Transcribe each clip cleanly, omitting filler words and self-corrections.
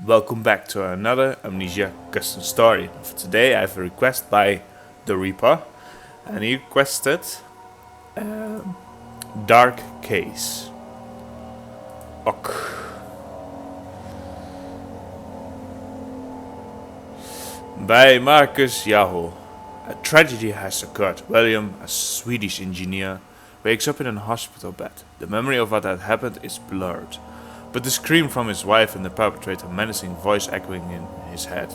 Welcome back to another Amnesia custom story. For today I have a request by the Reaper, and he requested Dark Case. Ok. By Marcus Yahoo. A tragedy has occurred. William, a Swedish engineer, wakes up in a hospital bed. The memory of what had happened is blurred, but the scream from his wife and the perpetrator menacing voice echoing in his head.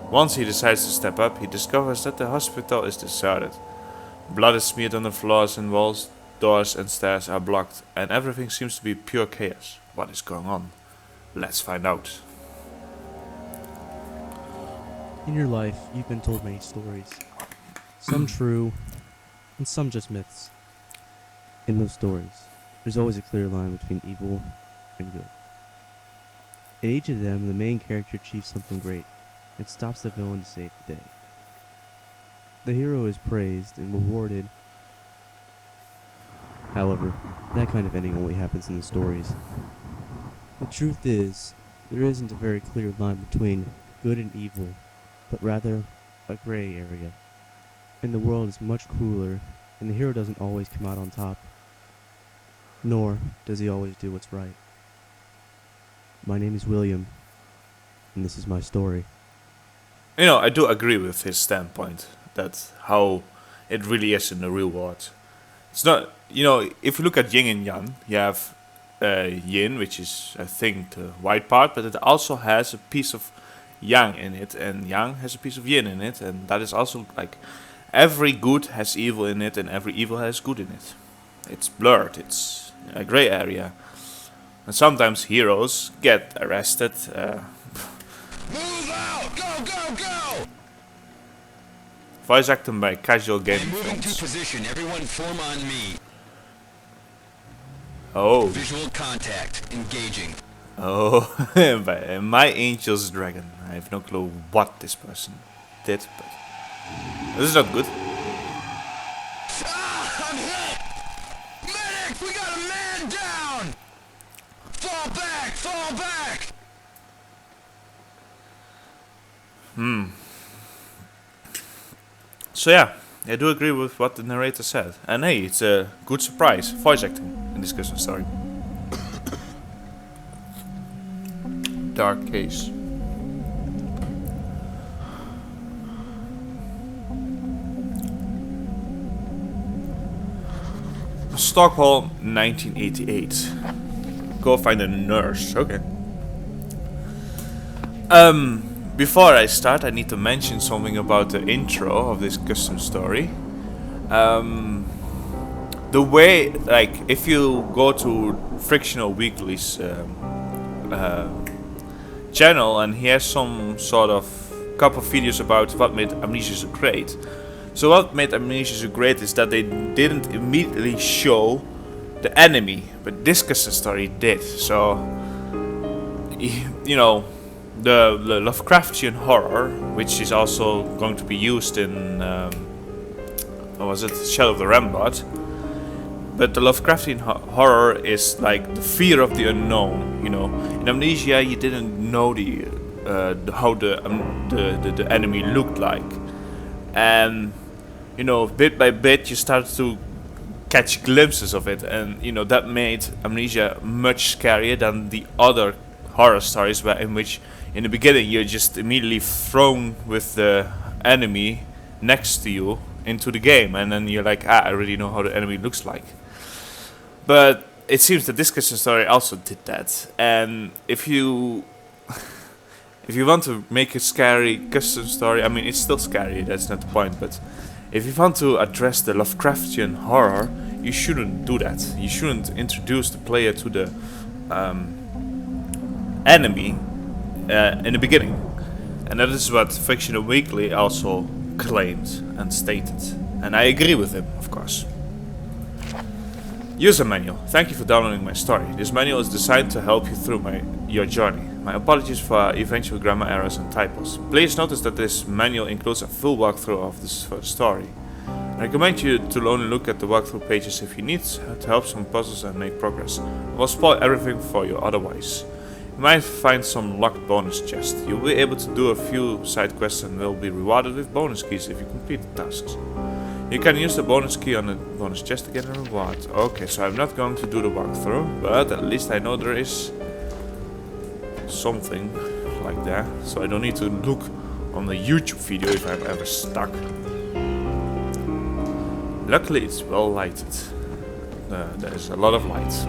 Once he decides to step up, he discovers that the hospital is deserted. Blood is smeared on the floors and walls, doors and stairs are blocked, and everything seems to be pure chaos. What is going on? Let's find out. In your life, you've been told many stories, some true, and some just myths. In those stories, there's always a clear line between evil and good. In each of them, the main character achieves something great and stops the villain to save the day. The hero is praised and rewarded. However, that kind of ending only happens in the stories. The truth is, there isn't a very clear line between good and evil, but rather a gray area. And the world is much crueler, and the hero doesn't always come out on top, nor does he always do what's right. My name is William, and this is my story. I do agree with his standpoint that how it really is in the real world. It's not, if you look at yin and yang, you have yin, which is, I think, the white part, but it also has a piece of yang in it, and yang has a piece of yin in it, and that is also like every good has evil in it, and every evil has good in it. It's blurred, it's a gray area. And sometimes heroes get arrested. Move out! Go, go, go! Voice acting by Casual Gaming Moving to Films. position. Everyone form on me. Oh, Visual contact. Engaging. oh, by My Angel's Dragon. I have no clue what this person did, but this is not good. Ah! I'm hit! Medic! We got a man down! Fall back! Fall back! So yeah, I do agree with what the narrator said. And hey, it's a good surprise. Voice acting in this custom story. Dark Case. Stockholm, 1988. Go find a nurse. Okay. Before I start, I need to mention something about the intro of this custom story. The way, like, if you go to Frictional Weekly's channel, and he has some sort of couple of videos about what made Amnesia so great. So what made Amnesia so great is that they didn't immediately show the enemy, but this custom story did. So, the Lovecraftian horror, which is also going to be used in, what was it, Shadow of the Rampart. But the Lovecraftian horror is like the fear of the unknown. In Amnesia, you didn't know how the enemy looked like, and bit by bit you started to catch glimpses of it, and that made Amnesia much scarier than the other horror stories, in which in the beginning you're just immediately thrown with the enemy next to you into the game, and then you're like, I already know how the enemy looks like. But it seems that this custom story also did that, and if you want to make a scary custom story, I mean, it's still scary, that's not the point, but if you want to address the Lovecraftian horror, you shouldn't do that. You shouldn't introduce the player to the enemy in the beginning. And that is what Fictional Weekly also claimed and stated. And I agree with him, of course. User manual. Thank you for downloading my story. This manual is designed to help you through your journey. My apologies for eventual grammar errors and typos. Please notice that this manual includes a full walkthrough of this story. I recommend you to only look at the walkthrough pages if you need to help some puzzles and make progress. I will spoil everything for you otherwise. You might find some locked bonus chest. You'll be able to do a few side quests and will be rewarded with bonus keys if you complete the tasks. You can use the bonus key on the bonus chest to get a reward. Okay, so I'm not going to do the walkthrough, but at least I know there is something like that, so I don't need to look on the YouTube video if I'm ever stuck. Luckily it's well lighted. There's a lot of light.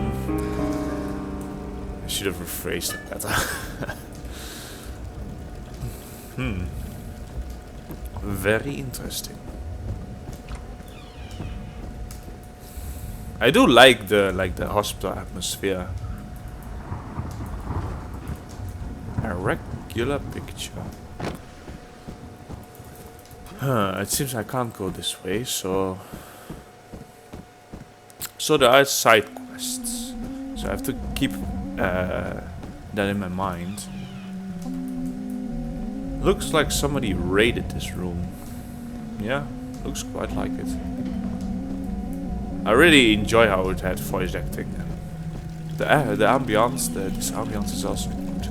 I should have rephrased it better. Very interesting. I do like the hospital atmosphere. A regular picture. It seems I can't go this way, so there are side quests. So I have to keep that in my mind. Looks like somebody raided this room. Yeah, looks quite like it. I really enjoy how it had voice acting. The ambiance, this ambiance is also good.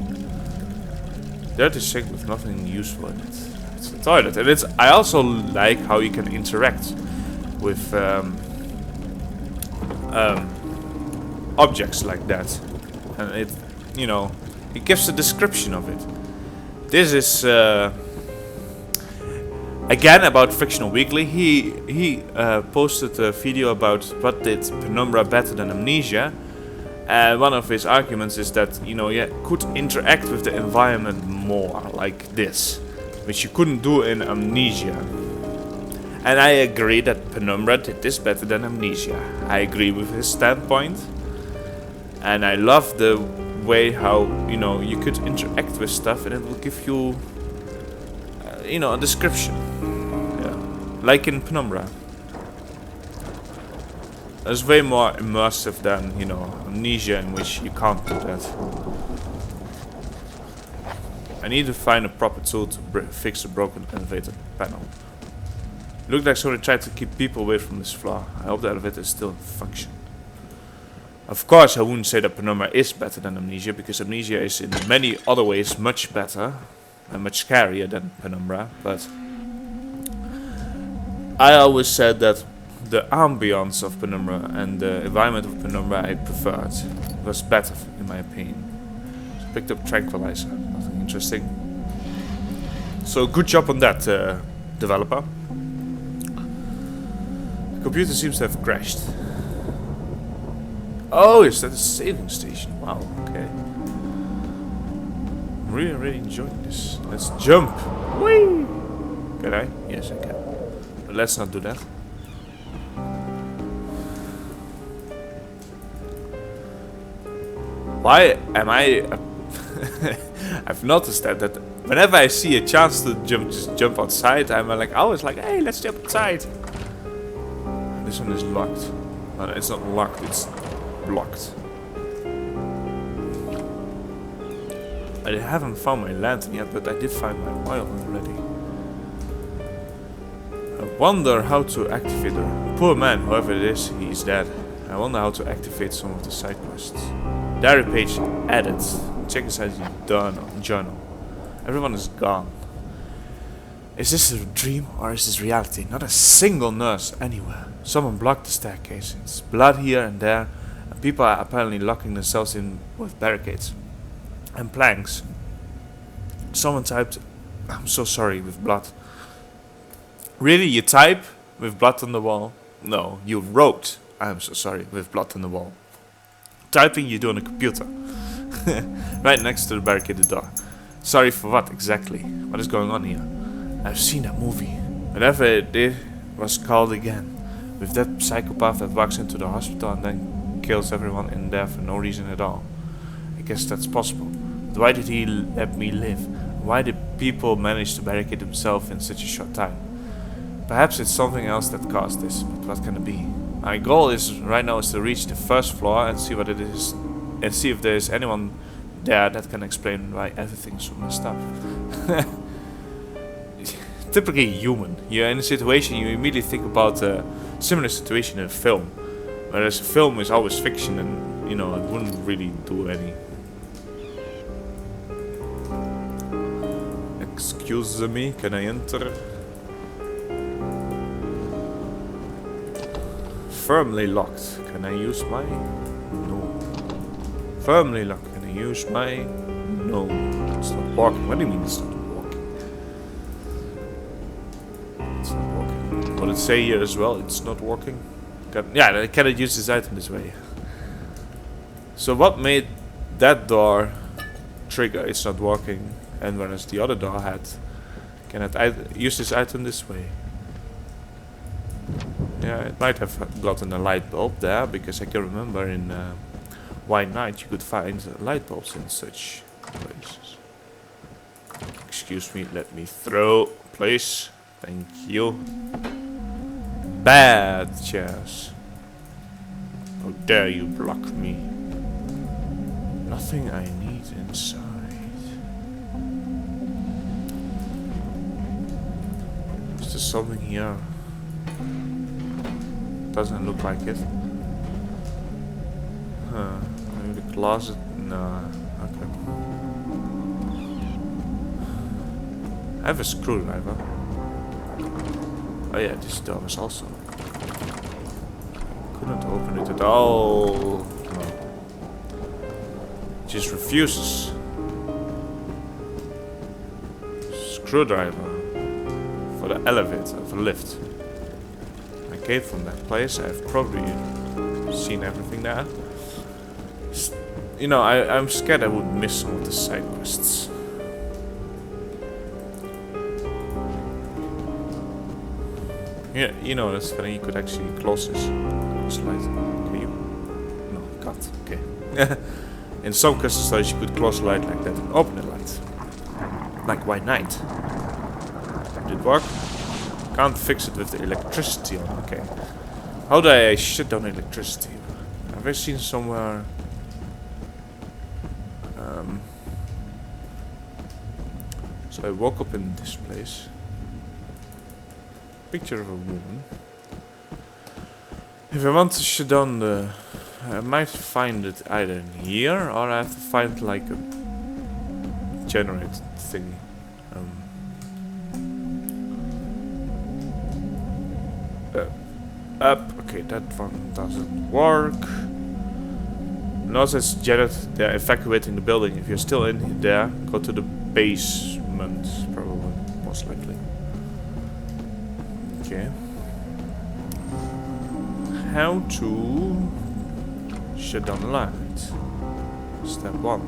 Dirty sink with nothing useful in it. It's a toilet, and I also like how you can interact with objects like that, and it gives a description of it. This is again about Fictional Weekly. He posted a video about what did Penumbra better than Amnesia, and one of his arguments is that you could interact with the environment more like this, which you couldn't do in Amnesia. And I agree that Penumbra did this better than Amnesia. I agree with his standpoint, and I love the way how you could interact with stuff and it will give you a description. Like in Penumbra. It's way more immersive than, Amnesia, in which you can't do that. I need to find a proper tool to fix the broken elevator panel. It looked like somebody tried to keep people away from this floor. I hope the elevator is still in function. Of course, I wouldn't say that Penumbra is better than Amnesia, because Amnesia is in many other ways much better and much scarier than Penumbra, but I always said that the ambience of Penumbra and the environment of Penumbra I preferred was better, in my opinion. So I picked up Tranquilizer, nothing interesting. So good job on that, developer. The computer seems to have crashed. Oh, is that a saving station? Wow, okay. Really enjoying this. Let's jump. Whee! Can I? Yes, I can. But let's not do that. Why am I... I've noticed that whenever I see a chance to just jump outside, I'm always like, hey, let's jump outside. This one is locked. No, it's not locked, it's blocked. I haven't found my lantern yet, but I did find my oil already. I wonder how to activate her. Poor man, whoever it is, he is dead. I wonder how to activate some of the side quests. Diary page added. Check inside the journal. Everyone is gone. Is this a dream or is this reality? Not a single nurse anywhere. Someone blocked the staircase. It's blood here and there, and people are apparently locking themselves in with barricades and planks. Someone typed, "I'm so sorry," with blood. Really, you type with blood on the wall? No, you wrote, "I'm so sorry," with blood on the wall. Typing you do on a computer. Right next to the barricaded door. Sorry for what exactly? What is going on here? I've seen that movie. Whatever it did was called again. With that psychopath that walks into the hospital and then kills everyone in there for no reason at all. I guess that's possible. But why did he let me live? Why did people manage to barricade themselves in such a short time? Perhaps it's something else that caused this, but what can it be? My goal is right now is to reach the first floor and see what it is, and see if there is anyone there that can explain why everything is so messed up. Typically human. You're in a situation, you immediately think about a similar situation in a film. Whereas a film is always fiction and, it wouldn't really do any Excuse me, can I enter? Firmly locked. Can I use my? No. Firmly locked. Can I use my? No. It's not working. What do you mean it's not working? It's not working. Will it say here as well? It's not working. Yeah, I cannot use this item this way. So what made that door trigger? It's not working. And whereas the other door cannot use this item this way. Yeah, it might have gotten a light bulb there, because I can remember in White Knight you could find light bulbs in such places. Excuse me, let me throw, please. Thank you. Bad chairs. How dare you block me? Nothing I need inside. Is there something here? Doesn't look like it. Huh. Maybe the closet? No. Okay. I have a screwdriver. Oh yeah, this door is also. Couldn't open it at all. No. Just refuses. Screwdriver for the elevator, for the lift. I came from that place. I've probably seen everything there. You know, I'm scared I would miss some of the side quests. Yeah, you know, that's funny. You could actually close this. Close light. Can you? No, can't. Okay. In some custom stories, you could close the light like that and open the light. Like White Knight. Did it work? Can't fix it with the electricity on. Okay. How do I shut down electricity? Have I seen somewhere? So I woke up in this place. Picture of a woman. If I want to shut down the... I might find it either in here, or I have to find like a generator thingy. Up. Okay, that one doesn't work. Notice Janet, they're evacuating the building. If you're still in there, go to the basement, probably, most likely. Okay. How to shut down the light? Step 1.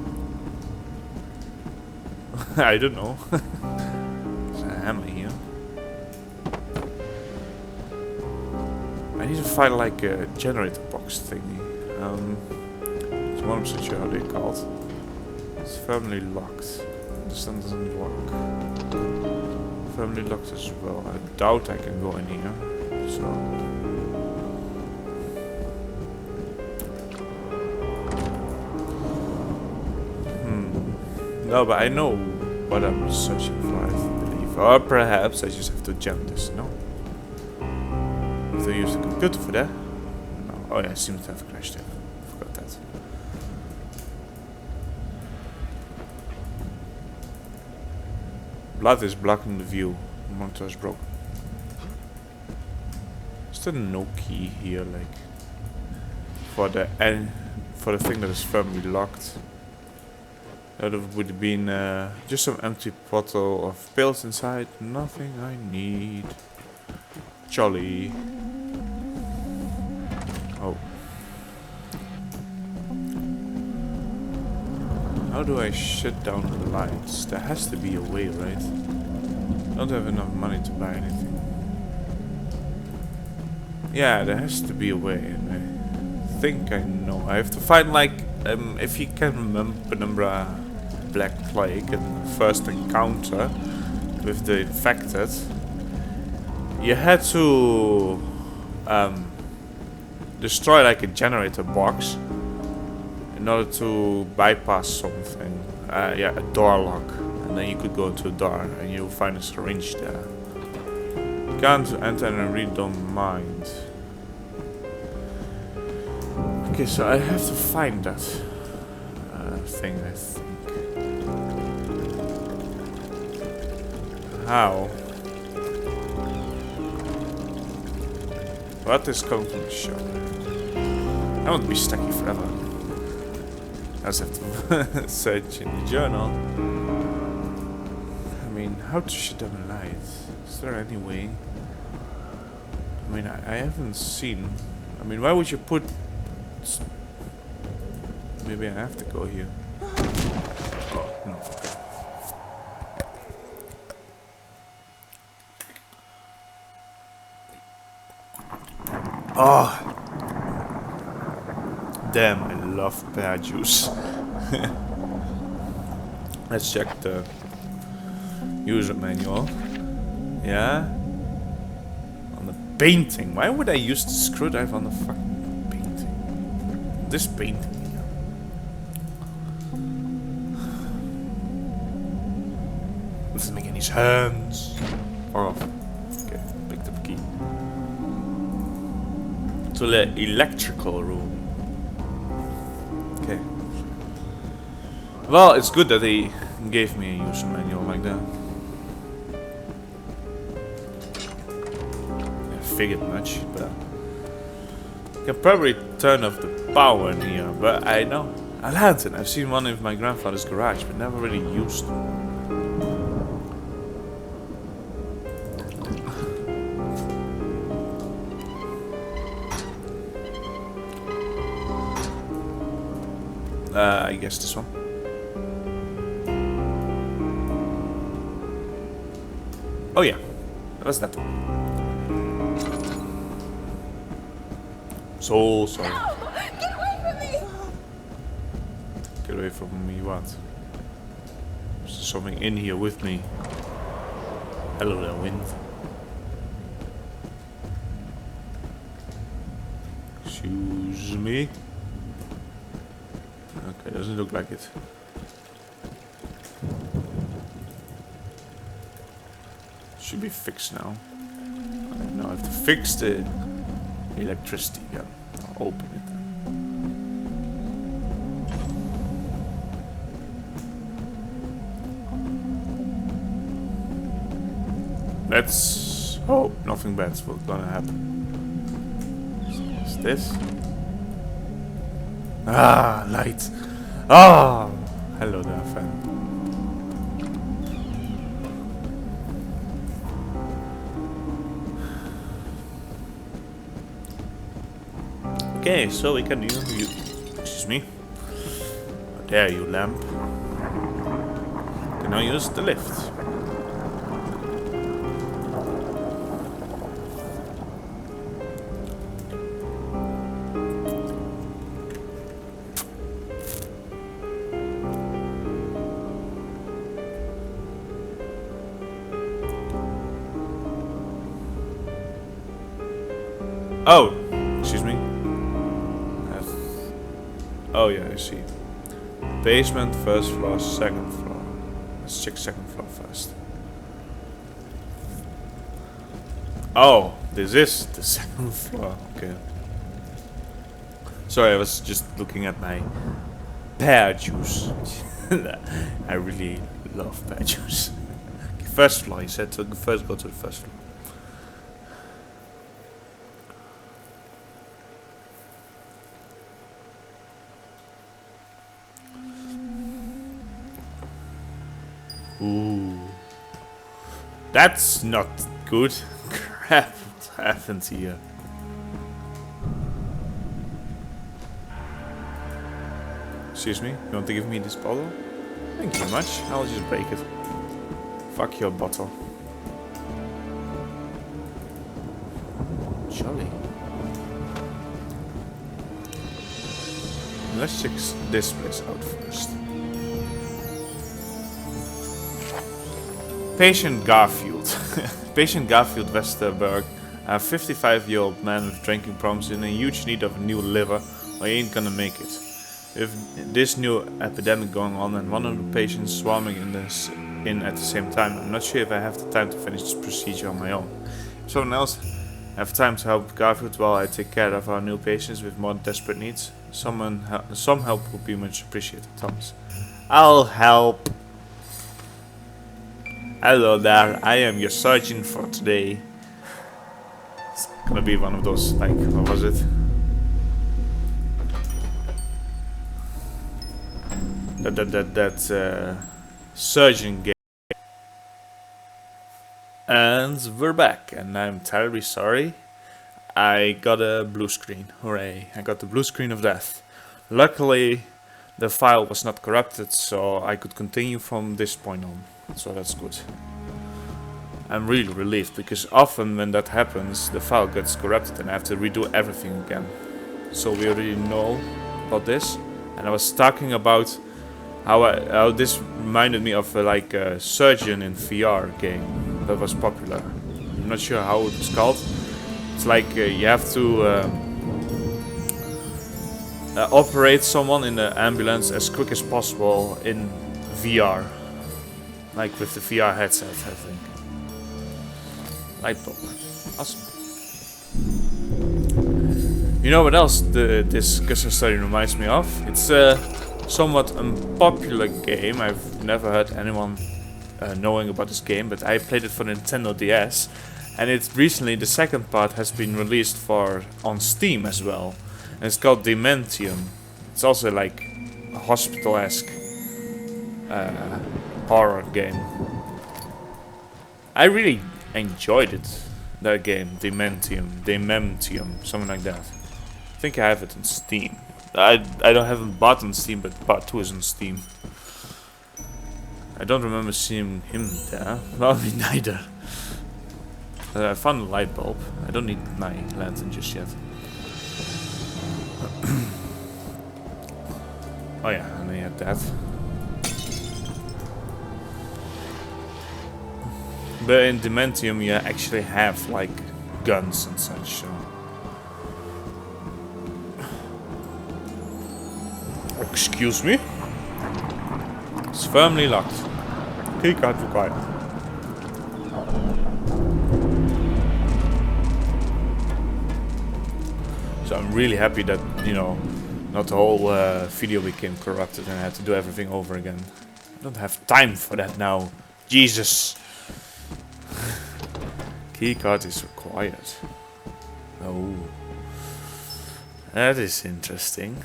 I don't know. There's a hammer here. I need to find like a generator box thingy. So I'm not so sure how they're called. It's firmly locked. This one doesn't work. Firmly locked as well. I doubt I can go in here. So. No, but I know what I'm searching for, I believe. Or perhaps I just have to jump this. No. Have to use the computer for that? No. Oh yeah, I seem to have crashed it. Forgot that. Blood is blocking the view. Monitor is broken. Is there no key here, like for the thing that is firmly locked? That would have been just some empty bottle of pills inside. Nothing I need. Jolly. Oh. How do I shut down the lights? There has to be a way, right? I don't have enough money to buy anything. Yeah, there has to be a way, and I think I know. I have to find like, if you can remember Black Plague and the first encounter with the infected, you had to destroy like a generator box in order to bypass something. Yeah, a door lock, and then you could go into a door and you'll find a syringe there. You can't enter and I really don't mind. Okay, so I have to find that thing, I think. How? What is coming from the shop? I won't be stuck here forever. I just have to search in the journal. I mean, how to shut down a light? Is there any way? I mean, I haven't seen. I mean, why would you put? Maybe I have to go here. Oh, no. Oh. Damn, I love pear juice. Let's check the user manual. Yeah. On the painting. Why would I use the screwdriver on the fucking painting? This painting. Doesn't make any sense. Or off. Okay, picked up key. To the electrical room. Okay. Well, it's good that he gave me a user manual like that. I figured much, but I can probably turn off the power in here. But I know a lantern. I've seen one in my grandfather's garage, but never really used them. I guess this one. Oh yeah, that's that one. So sorry. No! Get away from me! Get away from me, what? There's something in here with me. Hello there, wind. Excuse me. Okay, doesn't look like it. Should be fixed now. Now I have to fix the electricity again. I'll open it then. Let's hope nothing bad's gonna happen. What's this? Ah, light. Ah, hello there, friend. Okay, so we can use you. Excuse me. How dare you, lamp? Can I use the lift? Oh, excuse me. Oh yeah, I see. Basement, first floor, second floor. Let's check second floor first. Oh, this is the second floor. Okay. Sorry, I was just looking at my pear juice. I really love pear juice. First floor, he said. So first go to the first floor. Ooh. That's not good. Crap, what happened here? Excuse me, you want to give me this bottle? Thank you very much, I'll just break it. Fuck your bottle. Jolly. Let's check this place out first. Patient Garfield. Patient Garfield Westerberg, a 55-year-old man with drinking problems in a huge need of a new liver, or he ain't gonna make it. With this new epidemic going on and 100 patients swarming in at the same time, I'm not sure if I have the time to finish this procedure on my own. If someone else have time to help Garfield while I take care of our new patients with more desperate needs, some help would be much appreciated, Thomas. I'll help. Hello there, I am your surgeon for today. It's gonna be one of those, like, what was it? That surgeon game. And we're back, and I'm terribly sorry. I got a blue screen. Hooray, I got the blue screen of death. Luckily, the file was not corrupted, so I could continue from this point on. So that's good. I'm really relieved, because often when that happens, the file gets corrupted and I have to redo everything again. So we already know about this. And I was talking about how this reminded me of like a surgeon in VR game that was popular. I'm not sure how it was called. It's like you have to operate someone in the ambulance as quick as possible in VR. Like with the VR headset, I think. Light bulb. Awesome. You know what else this custom study reminds me of? It's a somewhat unpopular game. I've never heard anyone knowing about this game, but I played it for Nintendo DS. And it's recently, the second part has been released on Steam as well. And it's called Dementium. It's also like a hospital-esque horror game. I really enjoyed it, that game, Dementium, something like that. I think I have it on Steam. I don't have it bought on Steam, but part 2 is on Steam. I don't remember seeing him there. Well, me neither. I found a light bulb. I don't need my lantern just yet. Oh yeah, and I had that. But in Dementium you actually have like guns and such, so. Excuse me? It's firmly locked. Keycard required. So I'm really happy that, you know, not the whole video became corrupted and I had to do everything over again. I don't have time for that now. Jesus. Keycard is required. Oh. That is interesting.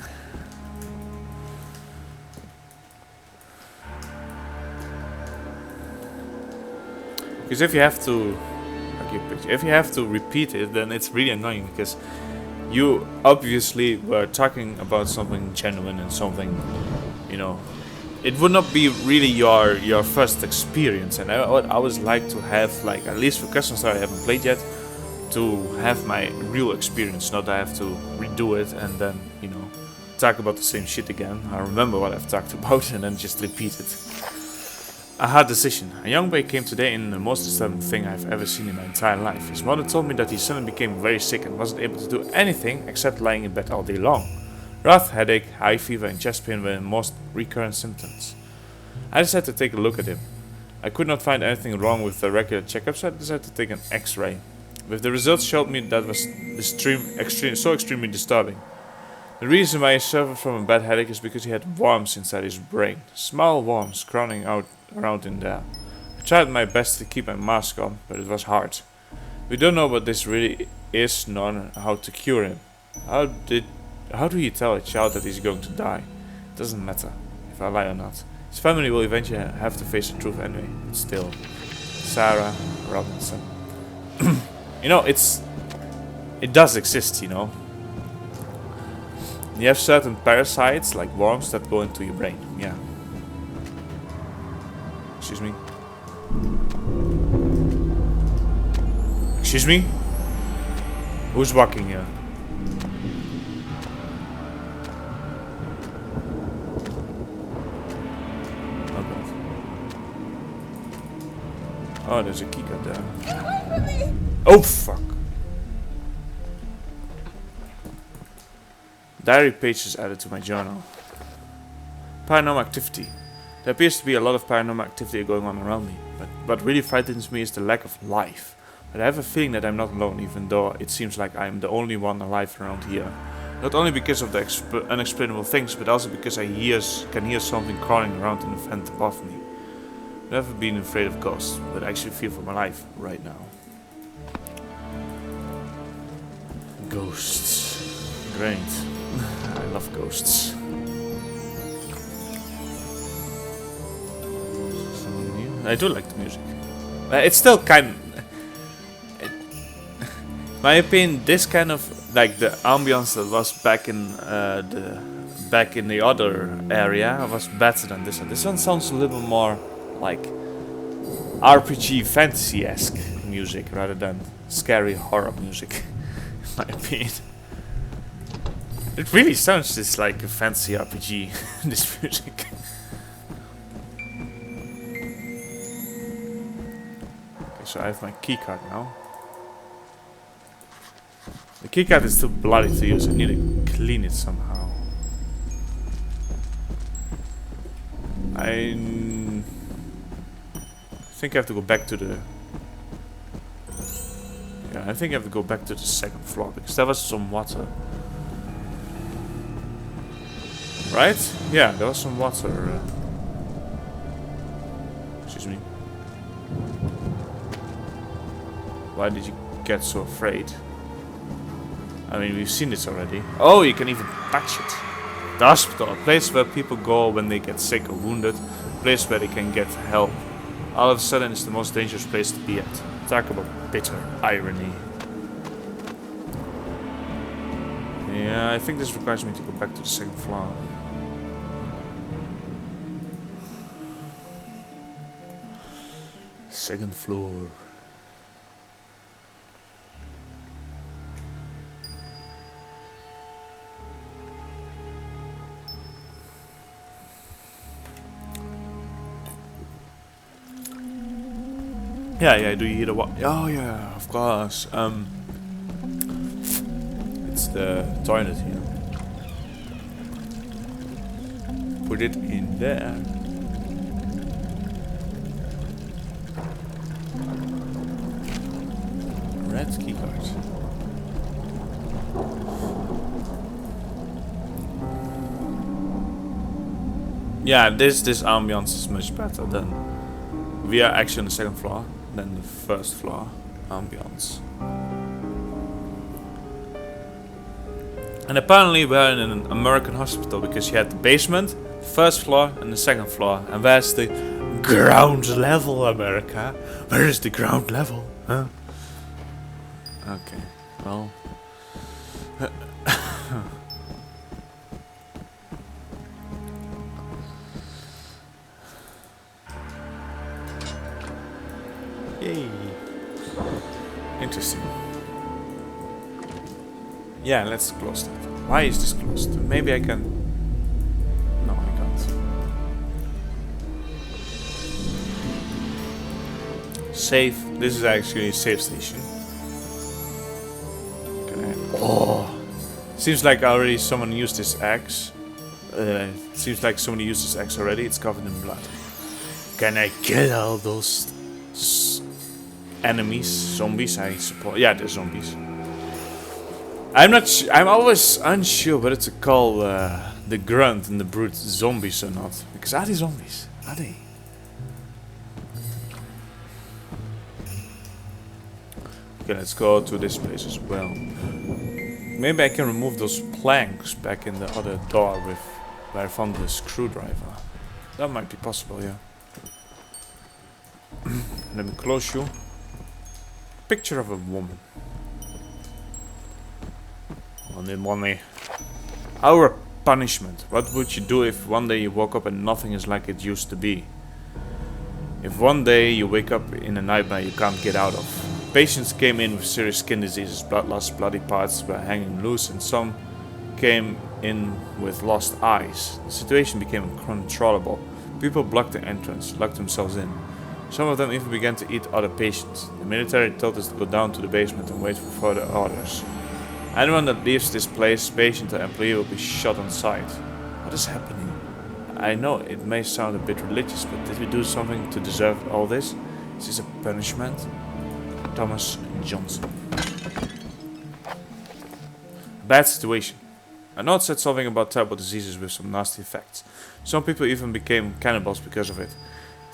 Because if you have to repeat it, then it's really annoying, because you obviously were talking about something genuine and something, you know, it would not be really your first experience, and I would always like to have, like, at least for Custom Star I haven't played yet, to have my real experience, not that I have to redo it and then, you know, talk about the same shit again. I remember what I've talked about and then just repeat it. A hard decision. A young boy came today in the most disturbing thing I've ever seen in my entire life. His mother told me that he suddenly became very sick and wasn't able to do anything except lying in bed all day long. Wrath, headache, high fever and chest pain were the most recurrent symptoms. I decided to take a look at him. I could not find anything wrong with the regular checkup, so I decided to take an X-ray. With the results showed me that was extremely disturbing. The reason why he suffered from a bad headache is because he had worms inside his brain. Small worms crawling around in there. I tried my best to keep my mask on, but it was hard. We don't know what this really is, nor how to cure him. How do you tell a child that he's going to die? It doesn't matter if I lie or not. His family will eventually have to face the truth anyway. But still, Sarah Robinson. You know, it does exist, you know. You have certain parasites, like worms, that go into your brain. Yeah. Excuse me. Excuse me? Who's walking here? Oh god. Oh, there's a keycard there. Get away from me! Oh fuck. Diary pages added to my journal. Paranormal activity. There appears to be a lot of paranormal activity going on around me, but what really frightens me is the lack of life. But I have a feeling that I'm not alone, even though it seems like I'm the only one alive around here. Not only because of the unexplainable things, but also because I can hear something crawling around in the vent above me. Never been afraid of ghosts, but I actually fear for my life right now. Ghosts. Great. I love ghosts. Something new? I do like the music. It's still kind of... my opinion, this kind of... like the ambience that was back in the other area was better than this one. This one sounds a little more like RPG fantasy-esque music rather than scary horror music, in my opinion. It really sounds just like a fantasy RPG, this music. Okay, so I have my keycard now. The keycard is too bloody to use, I need to clean it somehow. I think I have to go back to the... yeah, I think I have to go back to the second floor, because there was some water. Right? Yeah, there was some water. Excuse me. Why did you get so afraid? I mean, we've seen this already. Oh, you can even touch it. The hospital, a place where people go when they get sick or wounded. A place where they can get help. All of a sudden, it's the most dangerous place to be at. Talk about bitter irony. Yeah, I think this requires me to go back to the second floor. Second floor. Yeah, do you hear the what? Oh yeah, of course. It's the toilet here. Put it in there. Red keycard. Yeah, this ambiance is much better than... we are actually on the second floor than the first floor ambience. And apparently we're in an American hospital because you had the basement, first floor and the second floor. And where's the ground level, America? Where is the ground level? Huh? Okay, well... Yay. Interesting. Yeah, let's close that. Why is this closed? Maybe I can... no, I can't. Save. This is actually a save station. Can I... oh! Seems like already someone used this axe. Seems like somebody used this axe already. It's covered in blood. Can I kill all those... enemies, zombies, I suppose. Yeah, they're zombies. I'm not. I'm always unsure whether to call the grunt and the brute zombies or not. Because are they zombies? Are they? Okay, let's go to this place as well. Maybe I can remove those planks back in the other door with where I found the screwdriver. That might be possible, yeah. Let me close you. Picture of a woman. Money. Our punishment. What would you do if one day you woke up and nothing is like it used to be? If one day you wake up in a nightmare you can't get out of. Patients came in with serious skin diseases, blood loss, bloody parts were hanging loose, and some came in with lost eyes. The situation became uncontrollable. People blocked the entrance, locked themselves in. Some of them even began to eat other patients. The military told us to go down to the basement and wait for further orders. Anyone that leaves this place, patient or employee, will be shot on sight. What is happening? I know it may sound a bit religious, but did we do something to deserve all this? Is this a punishment? Thomas Johnson. Bad situation. I know it said something about terrible diseases with some nasty effects. Some people even became cannibals because of it.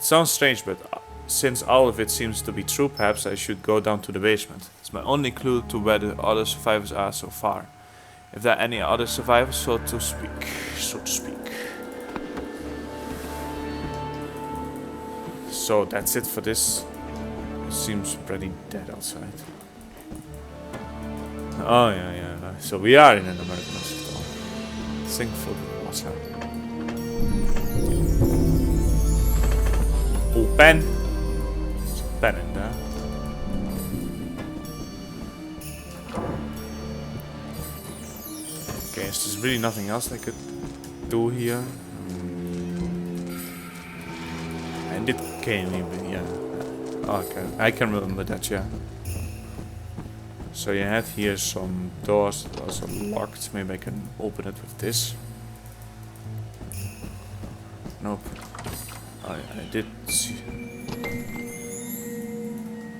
It sounds strange, but since all of it seems to be true, perhaps I should go down to the basement. It's my only clue to where the other survivors are so far. If there are any other survivors, so to speak. So that's it for this. Seems pretty dead outside. Oh yeah. So we are in an American hospital. Thankful it was her. Oh, pen. There's a pen in there. Okay, is there's really nothing else I could do here? And it came in, yeah. Okay, I can remember that, yeah. So you had here some doors that also locked. Maybe I can open it with this. Nope. I did see.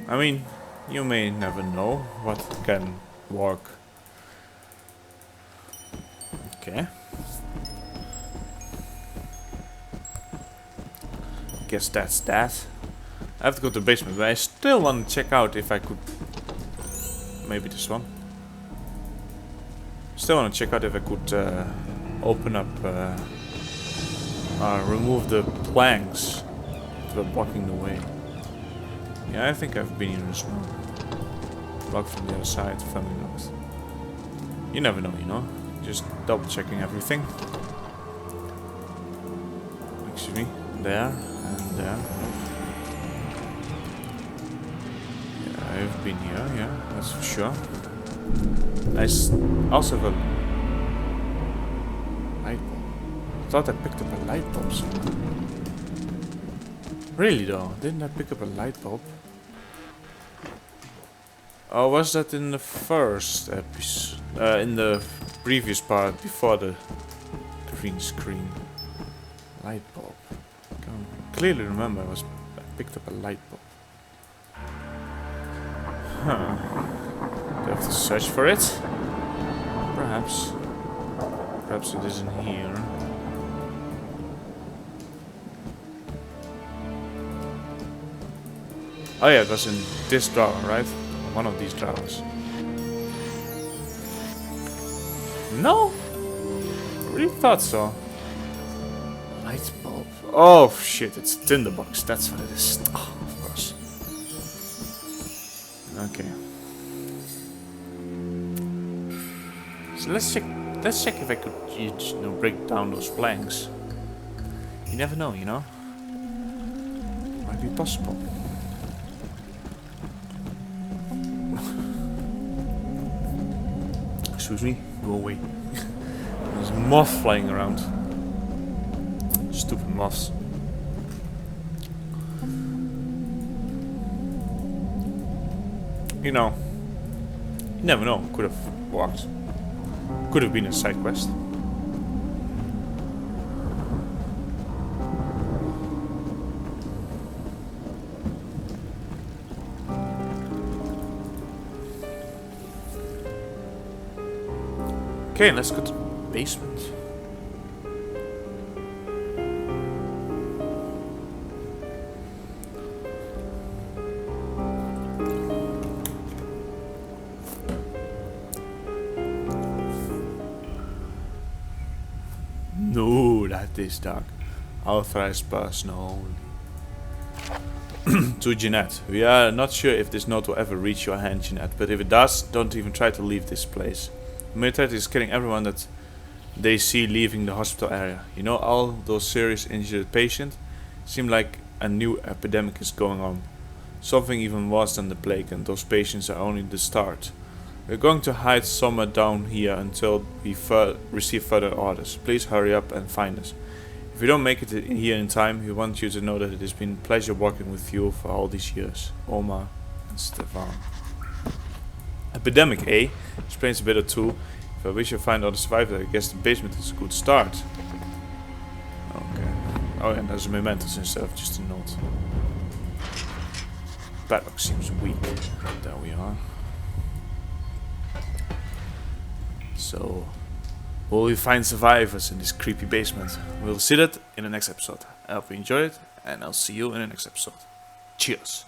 I mean, you may never know what can work. Okay. Guess that's that. I have to go to the basement, but I still want to check out if I could. Maybe this one. Still want to check out if I could open up, remove the planks that were blocking the way. Yeah, I think I've been in this room. Blocked from the other side, family knows. You never know, you know. Just double checking everything. Excuse me. There and there. I've been here, yeah, that's for sure. I also have a light bulb. I thought I picked up a light bulb somewhere. Really though, didn't I pick up a light bulb? Oh, was that in the first episode? In the previous part before the green screen? Light bulb. I can clearly remember I picked up a light bulb. Huh. Do I have to search for it? Perhaps. Perhaps it isn't here. Oh yeah, it was in this drawer, right? One of these drawers. No? I really thought so. Light bulb. Oh shit, it's a tinderbox. That's what it is. Oh, of course. Okay. So let's check. Let's check if I could, you know, break down those planks. You never know, you know. Might be possible. Excuse me. Go away. There's a moth flying around. Stupid moths. You know, you never know. Could have walked. Could have been a side quest. Okay, let's go to the basement. No, that is dark. Authorized personnel only. To Jeanette. We are not sure if this note will ever reach your hand, Jeanette, but if it does, don't even try to leave this place. The military is killing everyone that they see leaving the hospital area. You know, all those serious injured patients? Seem like a new epidemic is going on. Something even worse than the plague, and those patients are only the start. We're going to hide somewhere down here until we receive further orders. Please hurry up and find us. If we don't make it here in time, we want you to know that it has been a pleasure working with you for all these years. Omar and Stefan. Epidemic, eh? Explains a bit or two. If I wish you find other survivors, I guess the basement is a good start. Okay. Oh yeah, there's a mementos instead of just a note. Padlock seems weak. There we are. So, will we find survivors in this creepy basement? We'll see that in the next episode. I hope you enjoyed it, and I'll see you in the next episode. Cheers.